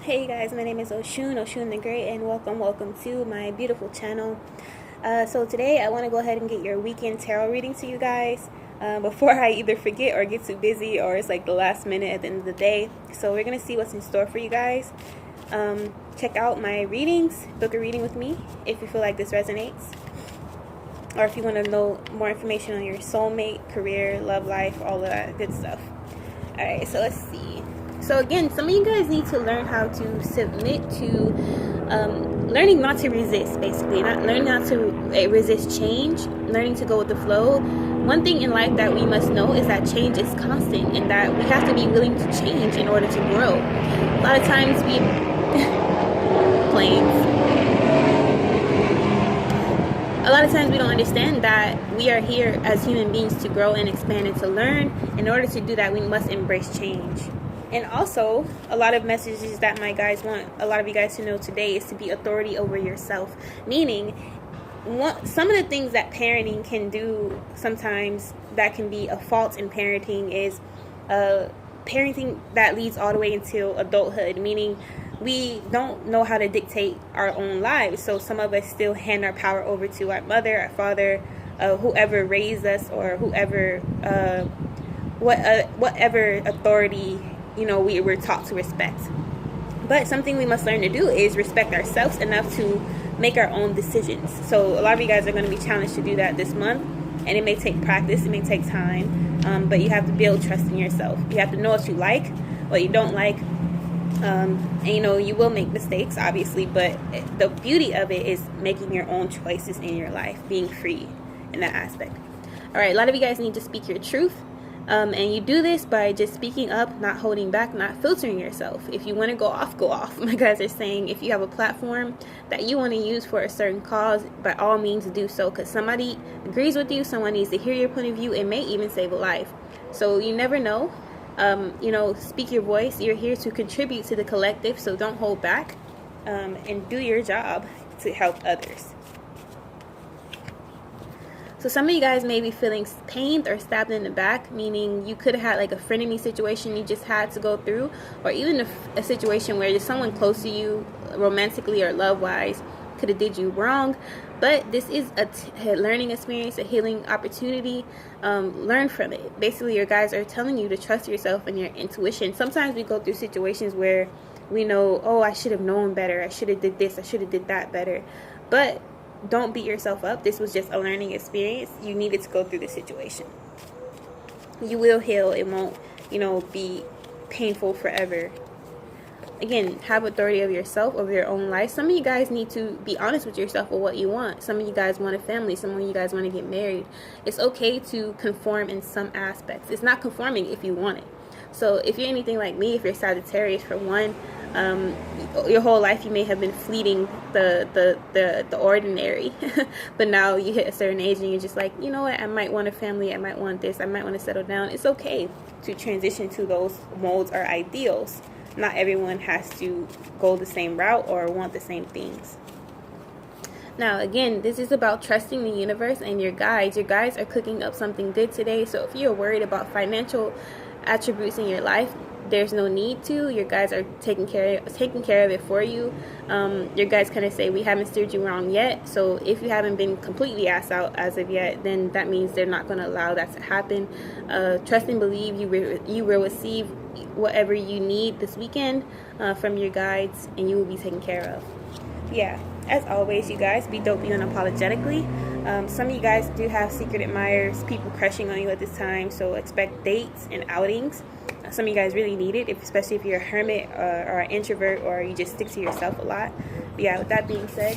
Hey guys, my name is Oshun the Great, and welcome to my beautiful channel. So today I want to go ahead and get your weekend tarot reading to you guys before I either forget or get too busy, or it's like the last minute at the end of the day. So we're going to see what's in store for you guys. Check out my readings, book a reading with me if you feel like this resonates, or if you want to know more information on your soulmate, career, love life, all of that good stuff. Alright, so let's see. So again, some of you guys need to learn how to submit to learning not to resist, basically. Learning not to resist change, learning to go with the flow. One thing in life that we must know is that change is constant, and that we have to be willing to change in order to grow. A lot of times we A lot of times we don't understand that we are here as human beings to grow and expand and to learn. In order to do that, we must embrace change. And also, a lot of messages that my guys want a lot of you guys to know today is to be authority over yourself. Meaning, some of the things that parenting can do sometimes that can be a fault in parenting is parenting that leads all the way into adulthood. Meaning, we don't know how to dictate our own lives. So some of us still hand our power over to our mother, our father, whoever raised us, or whoever, whatever authority we were taught to respect. But something we must learn to do is respect ourselves enough to make our own decisions. So a lot of you guys are going to be challenged to do that this month, and it may take practice, it may take time, but you have to build trust in yourself. You have to know what you like, what you don't like, and you will make mistakes, obviously, but the beauty of it is making your own choices in your life, being free in that aspect. All right, a lot of you guys need to speak your truth. And you do this by just speaking up, not holding back, not filtering yourself. If you want to go off, go off. My guys are saying if you have a platform that you want to use for a certain cause, by all means do so, because somebody agrees with you, someone needs to hear your point of view. It may even save a life. So you never know. Speak your voice. You're here to contribute to the collective, so don't hold back, and do your job to help others. So some of you guys may be feeling pained or stabbed in the back, meaning you could have had like a frenemy situation you just had to go through, or even a situation where just someone close to you, romantically or love-wise, could have did you wrong. But this is a learning experience, a healing opportunity. Learn from it. Basically, your guys are telling you to trust yourself and your intuition. Sometimes we go through situations where we know, oh, I should have known better. I should have did this. I should have did that better. But don't beat yourself up. This was just a learning experience. You needed to go through the situation. You will heal. It won't, be painful forever. Again, have authority of yourself, over your own life. Some of you guys need to be honest with yourself with what you want. Some of you guys want a family. Some of you guys want to get married. It's okay to conform in some aspects. It's not conforming if you want it. So if you're anything like me, if you're Sagittarius for one, your whole life you may have been fleeting the ordinary, but now you hit a certain age and you're just like, you know what, I might want a family, I might want this, I might want to settle down. It's okay to transition to those molds or ideals. Not everyone has to go the same route or want the same things. Now, again, this is about trusting the universe and your guides. Your guides are cooking up something good today. So if you're worried about financial attributes in your life, there's no need to. Your guys are taking care of it for you. Your guys kind of say, we haven't steered you wrong yet. So if you haven't been completely ass out as of yet, then that means they're not going to allow that to happen. Trust and believe you will receive whatever you need this weekend from your guides, and you will be taken care of. Yeah, as always, you guys, be dope, be unapologetically. Some of you guys do have secret admirers, people crushing on you at this time, so expect dates and outings. Some of you guys really need it, especially if you're a hermit or an introvert, or you just stick to yourself a lot. But yeah, with that being said,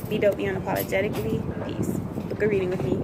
be dope, be unapologetically. Peace. Book a reading with me.